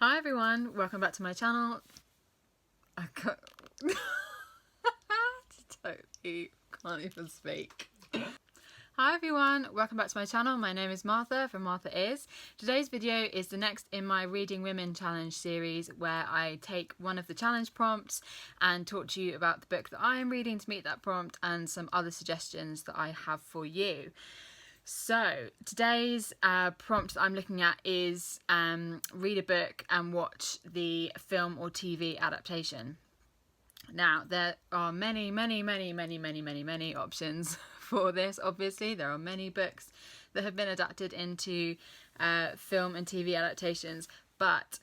Hi everyone, welcome back to my channel. I totally can't even speak. Hi everyone, welcome back to my channel. My name is Martha from Martha Is. Today's video is the next in my Reading Women Challenge series, where I take one of the challenge prompts and talk to you about the book that I am reading to meet that prompt and some other suggestions that I have for you. So today's prompt that I'm looking at is read a book and watch the film or TV adaptation. Now there are many options for this. Obviously there are many books that have been adapted into film and TV adaptations, but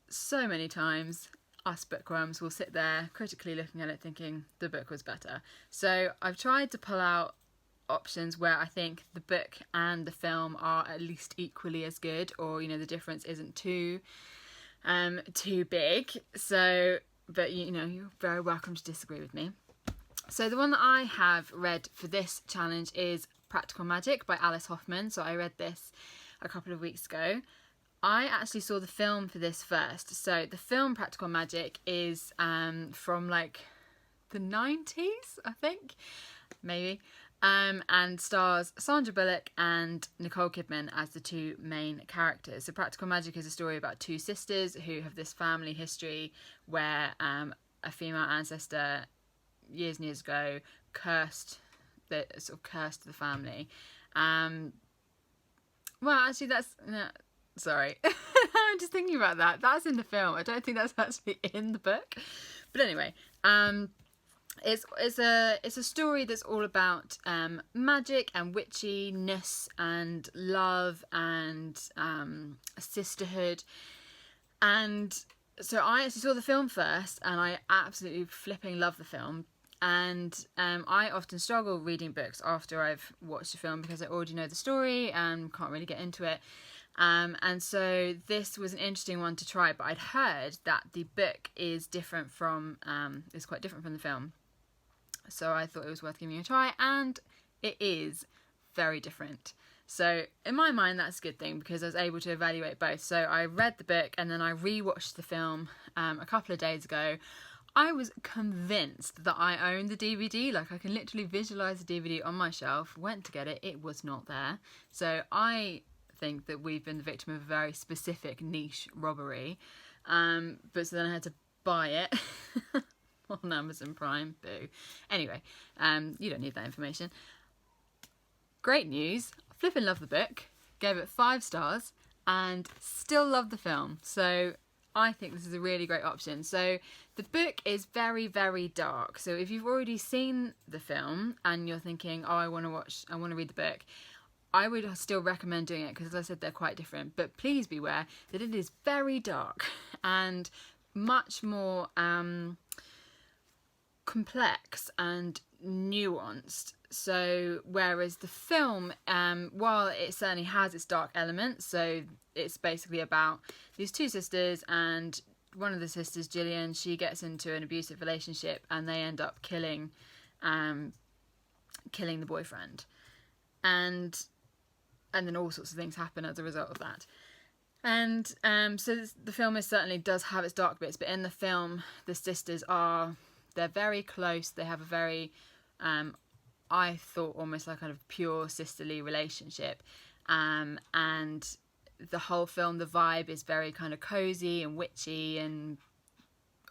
so many times us bookworms will sit there critically looking at it thinking the book was better. So I've tried to pull out options where I think the book and the film are at least equally as good, or the difference isn't too big. So, but you're very welcome to disagree with me. So the one that I have read for this challenge is Practical Magic by Alice Hoffman. So I read this a couple of weeks ago. I actually saw the film for this first. So the film Practical Magic is from like the 90s, I think, maybe. And stars Sandra Bullock and Nicole Kidman as the two main characters. So Practical Magic is a story about two sisters who have this family history where a female ancestor years and years ago cursed the family. Well, actually, that's sorry. I'm just thinking about that. That's in the film. I don't think that's actually in the book. But anyway, It's a story that's all about magic and witchiness and love and sisterhood. And so I actually saw the film first, and I absolutely flipping love the film. And I often struggle reading books after I've watched a film because I already know the story and can't really get into it. And so this was an interesting one to try, but I'd heard that the book is quite different from the film. So I thought it was worth giving a try, and it is very different. So in my mind, that's a good thing because I was able to evaluate both. So I read the book and then I rewatched the film a couple of days ago. I was convinced that I owned the DVD. Like, I can literally visualise the DVD on my shelf. Went to get it, it was not there. So I think that we've been the victim of a very specific niche robbery. But so then I had to buy it. On Amazon Prime, boo. Anyway, you don't need that information. Great news, I flipping love the book, gave it 5 stars, and still love the film. So I think this is a really great option. So the book is very, very dark. So if you've already seen the film and you're thinking, oh, I want to read the book, I would still recommend doing it because, as I said, they're quite different. But please beware that it is very dark and much more complex and nuanced. So whereas the film, while it certainly has its dark elements, so it's basically about these two sisters, and one of the sisters, Gillian, she gets into an abusive relationship and they end up killing the boyfriend, and then all sorts of things happen as a result of that. And so the film does have its dark bits, but in the film the sisters they're very close. They have a very, I thought, almost like kind of pure sisterly relationship. And the whole film, the vibe is very kind of cozy and witchy and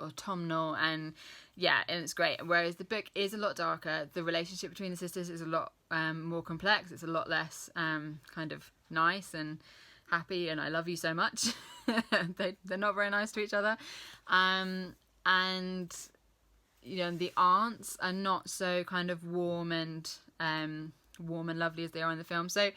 autumnal, and yeah, and it's great. Whereas the book is a lot darker. The relationship between the sisters is a lot more complex. It's a lot less kind of nice and happy and I love you so much. They're not very nice to each other. And the aunts are not so kind of warm and lovely as they are in the film. So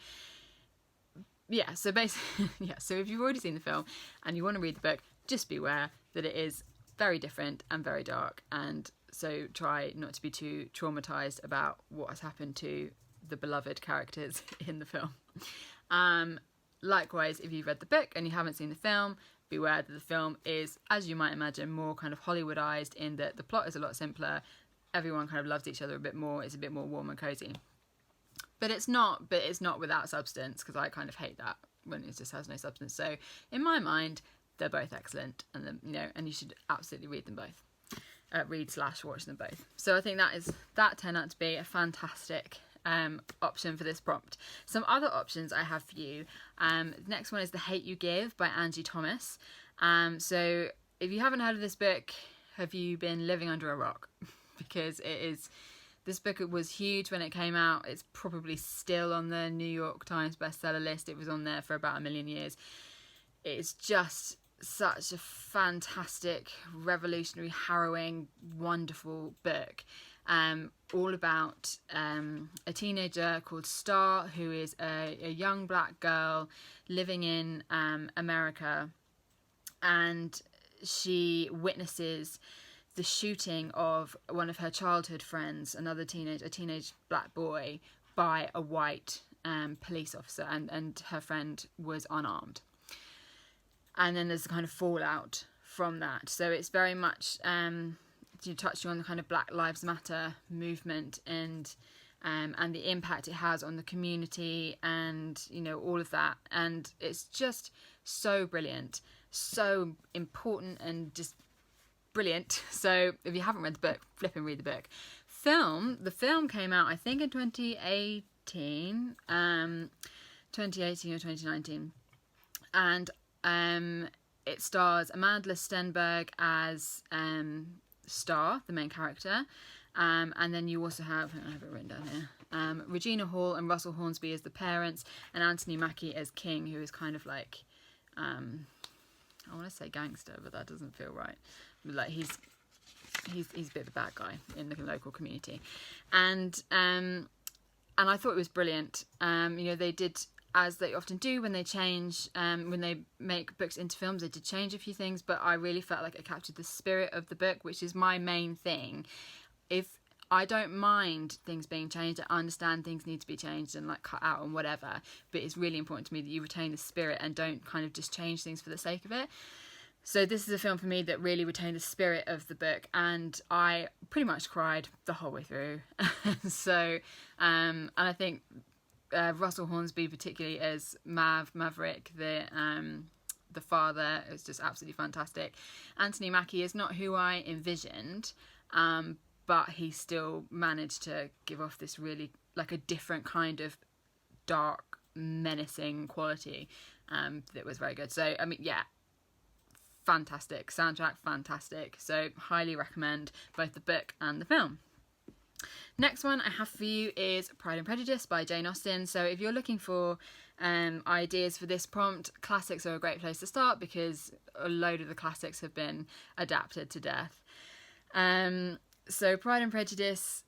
yeah, so basically, yeah. So if you've already seen the film and you want to read the book, just beware that it is very different and very dark, and so try not to be too traumatized about what has happened to the beloved characters in the film. Likewise, if you've read the book and you haven't seen the film, beware that the film is, as you might imagine, more kind of Hollywoodized in that the plot is a lot simpler. Everyone kind of loves each other a bit more. It's a bit more warm and cozy. But it's not without substance, because I kind of hate that when it just has no substance. So in my mind, they're both excellent, and and you should absolutely read them both. Read/watch them both. So I think that turned out to be a fantastic option for this prompt. Some other options I have for you. The next one is The Hate You Give by Angie Thomas. So if you haven't heard of this book, have you been living under a rock? Because this book was huge when it came out. It's probably still on the New York Times bestseller list. It was on there for about 1 million years. It's just such a fantastic, revolutionary, harrowing, wonderful book. All about a teenager called Star, who is a young black girl living in America, and she witnesses the shooting of one of her childhood friends, a teenage black boy, by a white police officer, and her friend was unarmed. And then there's a kind of fallout from that. So it's very much touching on the kind of Black Lives Matter movement and the impact it has on the community, and all of that. And it's just so brilliant, so important, and just brilliant. So if you haven't read the book, flip and read the book. The film came out, I think, in 2018 or 2019, and it stars Amandla Stenberg as Star, the main character, and then you also have, I have it written down here, Regina Hall and Russell Hornsby as the parents, and Anthony Mackie as King, who is kind of like, I want to say gangster, but that doesn't feel right. Like he's a bit of a bad guy in the local community, and I thought it was brilliant. They did, as they often do when they change, when they make books into films, they did change a few things, but I really felt like it captured the spirit of the book, which is my main thing. If I don't mind things being changed, I understand things need to be changed and like cut out and whatever, but it's really important to me that you retain the spirit and don't kind of just change things for the sake of it. So this is a film for me that really retained the spirit of the book, and I pretty much cried the whole way through. So, and I think Russell Hornsby, particularly as Maverick, the father, is just absolutely fantastic. Anthony Mackie is not who I envisioned, but he still managed to give off this really, like, a different kind of dark, menacing quality that was very good. So, I mean, yeah, fantastic. Soundtrack, fantastic. So, highly recommend both the book and the film. Next one I have for you is Pride and Prejudice by Jane Austen. So if you're looking for ideas for this prompt, classics are a great place to start because a load of the classics have been adapted to death. So Pride and Prejudice,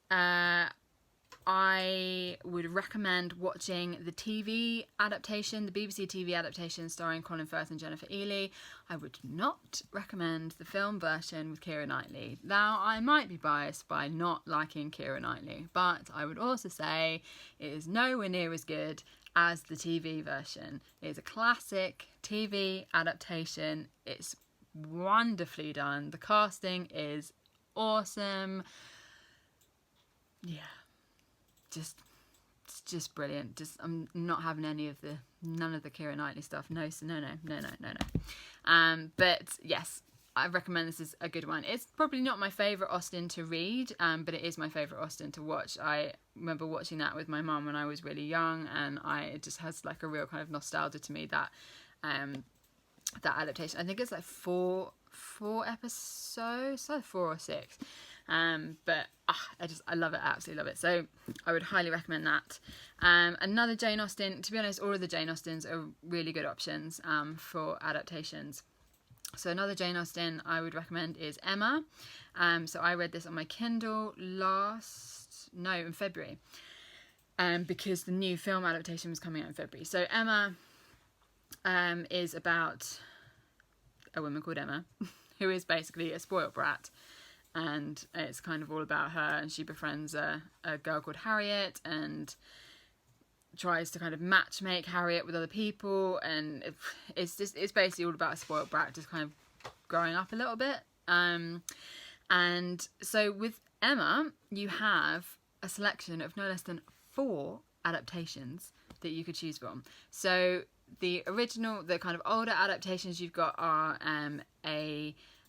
I would recommend watching the TV adaptation, the BBC TV adaptation starring Colin Firth and Jennifer Ehle. I would not recommend the film version with Keira Knightley. Now, I might be biased by not liking Keira Knightley, but I would also say it is nowhere near as good as the TV version. It is a classic TV adaptation. It's wonderfully done. The casting is awesome. Yeah. It's just brilliant. I'm not having none of the Keira Knightley stuff. No. But yes, I recommend this is a good one. It's probably not my favourite Austen to read, but it is my favourite Austen to watch. I remember watching that with my mum when I was really young, and it just has like a real kind of nostalgia to me, that adaptation. I think it's like four episodes, so 4 or 6. But I love it, I absolutely love it. So I would highly recommend that. Another Jane Austen, to be honest, all of the Jane Austens are really good options for adaptations. So another Jane Austen I would recommend is Emma. So I read this on my Kindle in February, because the new film adaptation was coming out in February. So Emma is about a woman called Emma who is basically a spoilt brat. And it's kind of all about her, and she befriends a girl called Harriet and tries to kind of matchmake Harriet with other people, and it's basically all about a spoiled brat just kind of growing up a little bit. And so with Emma, you have a selection of no less than 4 adaptations that you could choose from. So the original, the kind of older adaptations you've got are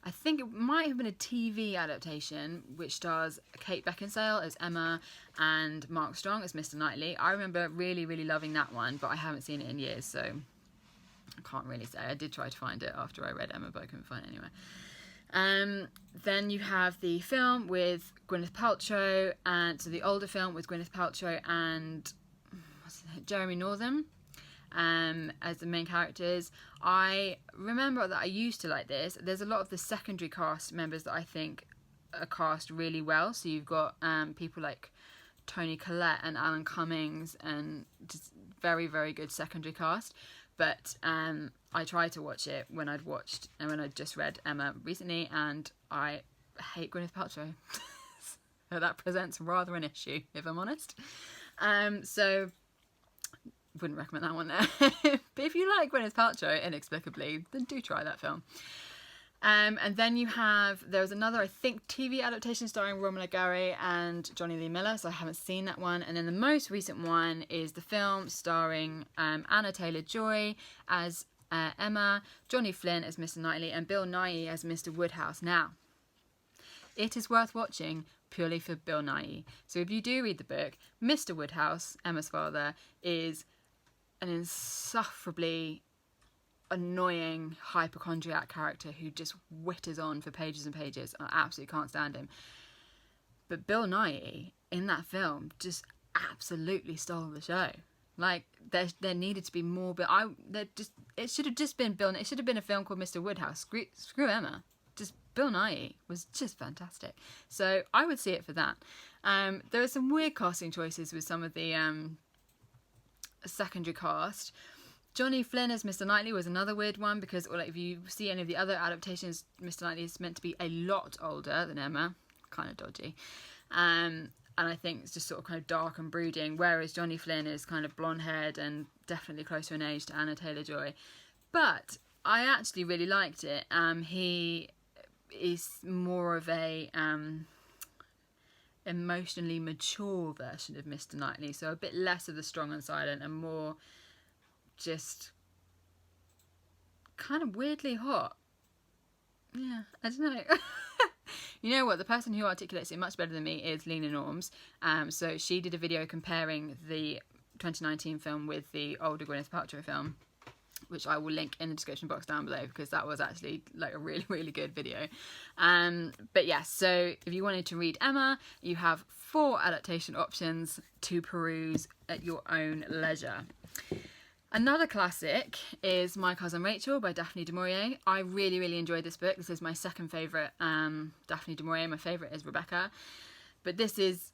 I think it might have been a TV adaptation which stars Kate Beckinsale as Emma and Mark Strong as Mr. Knightley. I remember really, really loving that one, but I haven't seen it in years, so I can't really say. I did try to find it after I read Emma, but I couldn't find it anywhere. Then you have the film with Gwyneth Paltrow, and so the older film with Gwyneth Paltrow and Jeremy Northam as the main characters. I remember that I used to like this. There's a lot of the secondary cast members that I think are cast really well. So you've got people like Toni Collette and Alan Cummings, and just very, very good secondary cast. But I tried to watch it when I'd just read Emma recently, and I hate Gwyneth Paltrow. So that presents rather an issue, if I'm honest. So wouldn't recommend that one there. But if you like Gwyneth Paltrow inexplicably, then do try that film. And then there was another, I think, TV adaptation starring Romola Garai and Johnny Lee Miller, so I haven't seen that one. And then the most recent one is the film starring Anna Taylor-Joy as Emma, Johnny Flynn as Mr. Knightley, and Bill Nighy as Mr. Woodhouse. Now, it is worth watching purely for Bill Nighy. So if you do read the book, Mr. Woodhouse, Emma's father, is an insufferably annoying hypochondriac character who just whitters on for pages and pages. I absolutely can't stand him. But Bill Nighy in that film just absolutely stole the show. Like there needed to be more, but it should have just been Bill. It should have been a film called Mr. Woodhouse. Screw Emma. Just Bill Nighy was just fantastic. So I would see it for that. There are some weird casting choices with some of the secondary cast. Johnny Flynn as Mr. Knightley was another weird one, because if you see any of the other adaptations, Mr. Knightley is meant to be a lot older than Emma. Kind of dodgy. And I think it's just sort of kind of dark and brooding, whereas Johnny Flynn is kind of blonde-haired and definitely closer in age to Anna Taylor-Joy. But I actually really liked it. He is more of a emotionally mature version of Mr. Knightley, so a bit less of the strong and silent and more just kind of weirdly hot. Yeah, I don't know. You know what? The person who articulates it much better than me is Lena Norms. So she did a video comparing the 2019 film with the older Gwyneth Paltrow film, which I will link in the description box down below, because that was actually like a really, really good video. But yeah, so if you wanted to read Emma, you have 4 adaptation options to peruse at your own leisure. Another classic is My Cousin Rachel by Daphne du Maurier. I really, really enjoyed this book. This is my second favourite Daphne du Maurier. My favourite is Rebecca. But this is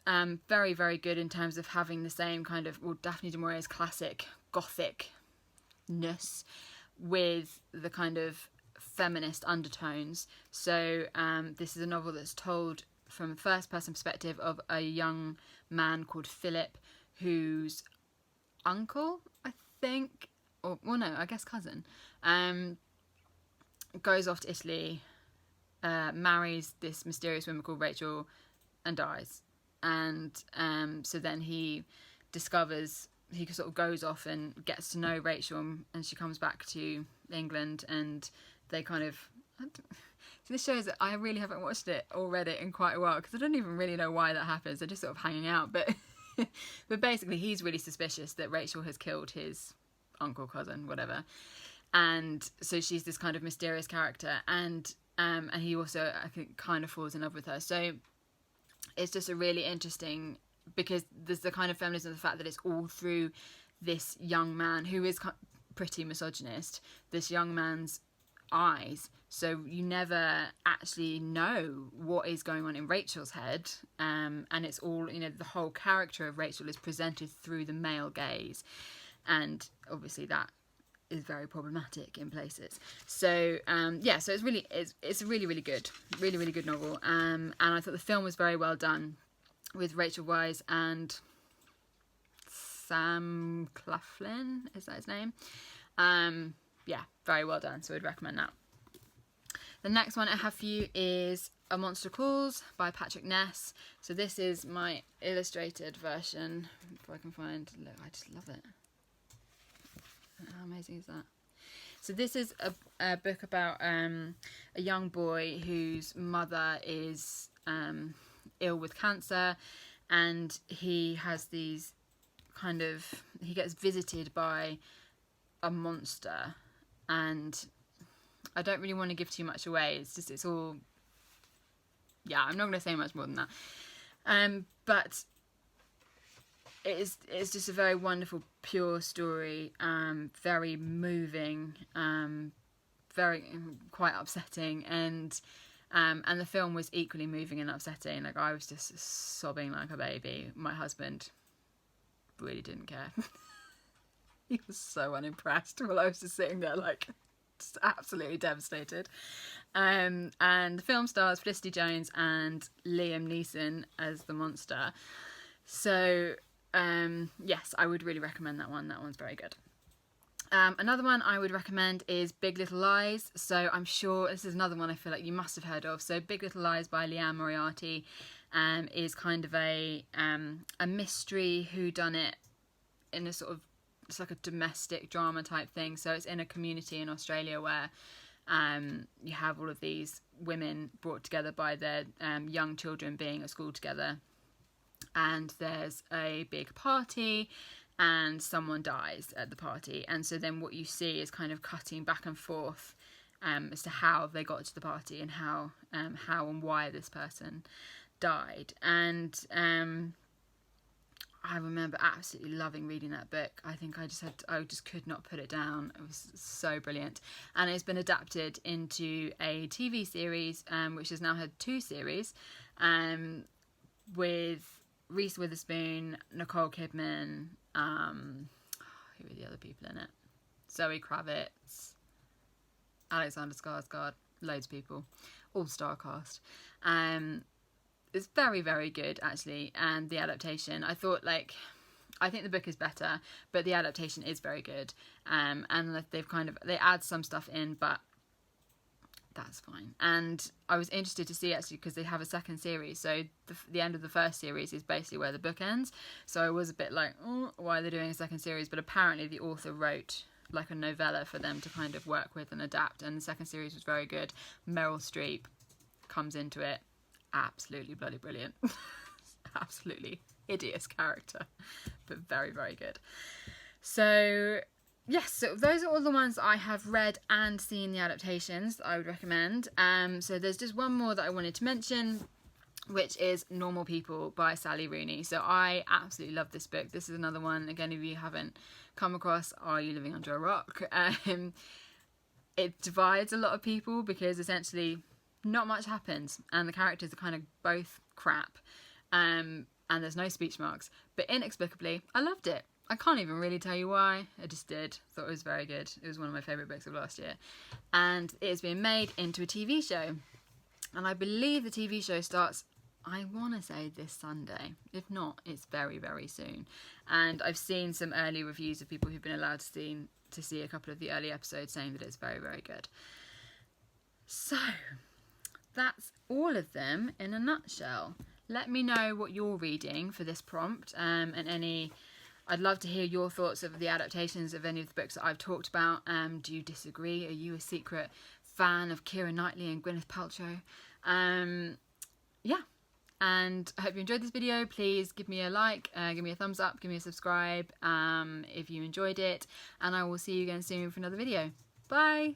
very, very good in terms of having the same kind of, Daphne du Maurier's classic gothic-ness with the kind of feminist undertones. So this is a novel that's told from a first-person perspective of a young man called Philip, whose uncle, I think, I guess cousin, goes off to Italy, marries this mysterious woman called Rachel, and dies. And so then he discovers, he sort of goes off and gets to know Rachel, and she comes back to England, and they kind of... So this shows that I really haven't watched it or read it in quite a while, because I don't even really know why that happens. They're just sort of hanging out, but... But basically he's really suspicious that Rachel has killed his uncle, cousin, whatever, and so she's this kind of mysterious character, and he also, I think, kind of falls in love with her. So it's just a really interesting, because there's the kind of feminism of the fact that it's all through this young man who is pretty misogynist, this young man's eyes. So you never actually know what is going on in Rachel's head, and it's all, the whole character of Rachel is presented through the male gaze, and obviously that is very problematic in places. So so it's a really, really good, really, really good novel, and I thought the film was very well done with Rachel Weisz and Sam Claflin, is that his name? Very well done, so I'd recommend that. The next one I have for you is A Monster Calls by Patrick Ness. So this is my illustrated version, if I can find, look, I just love it. How amazing is that? So this is a book about a young boy whose mother is ill with cancer, and he has these he gets visited by a monster, and I don't really want to give too much away. It's all, yeah, I'm not going to say much more than that. But it's just a very wonderful, pure story, very moving, very quite upsetting, and the film was equally moving and upsetting. Like, I was just sobbing like a baby. My husband really didn't care. He was so unimpressed while I was just sitting there, like, just absolutely devastated. And the film stars Felicity Jones and Liam Neeson as the monster. So yes, I would really recommend that one. That one's very good. Another one I would recommend is Big Little Lies. So I'm sure this is another one I feel like you must have heard of. So Big Little Lies by Liane Moriarty is kind of a mystery whodunit in a sort of, it's like a domestic drama type thing. So it's in a community in Australia where you have all of these women brought together by their young children being at school together. And there's a big party and someone dies at the party. And so then what you see is kind of cutting back and forth as to how they got to the party and how and why this person died. And I remember absolutely loving reading that book. I think I just could not put it down. It was so brilliant. And it's been adapted into a TV series, which has now had 2 series, with Reese Witherspoon, Nicole Kidman, who are the other people in it? Zoe Kravitz, Alexander Skarsgård, loads of people, all-star cast. It's very, very good, actually, and the adaptation, I think the book is better, but the adaptation is very good, and they add some stuff in, but that's fine. And I was interested to see, actually, because they have a second series, so the end of the first series is basically where the book ends, so I was a bit like, oh, why are they doing a second series? But apparently the author wrote like a novella for them to kind of work with and adapt, and the second series was very good. Meryl Streep comes into it, absolutely bloody brilliant. Absolutely hideous character, but very, very good. So yes, so those are all the ones I have read and seen the adaptations that I would recommend. So there's just one more that I wanted to mention, which is Normal People by Sally Rooney. So I absolutely love this book. This is another one, again, if you haven't come across, are you living under a rock? It divides a lot of people because essentially not much happens and the characters are kind of both crap, and there's no speech marks, but inexplicably I loved it. I can't even really tell you why, I just did. Thought it was very good. It was one of my favourite books of last year, and it's been made into a TV show, and I believe the TV show starts, I want to say, this Sunday. If not, it's very, very soon. And I've seen some early reviews of people who've been allowed to see a couple of the early episodes saying that it's very, very good. So that's all of them in a nutshell. Let me know what you're reading for this prompt, and I'd love to hear your thoughts of the adaptations of any of the books that I've talked about. Do you disagree? Are you a secret fan of Keira Knightley and Gwyneth Paltrow? Yeah. And I hope you enjoyed this video. Please give me a like, give me a thumbs up, give me a subscribe if you enjoyed it. And I will see you again soon for another video. Bye!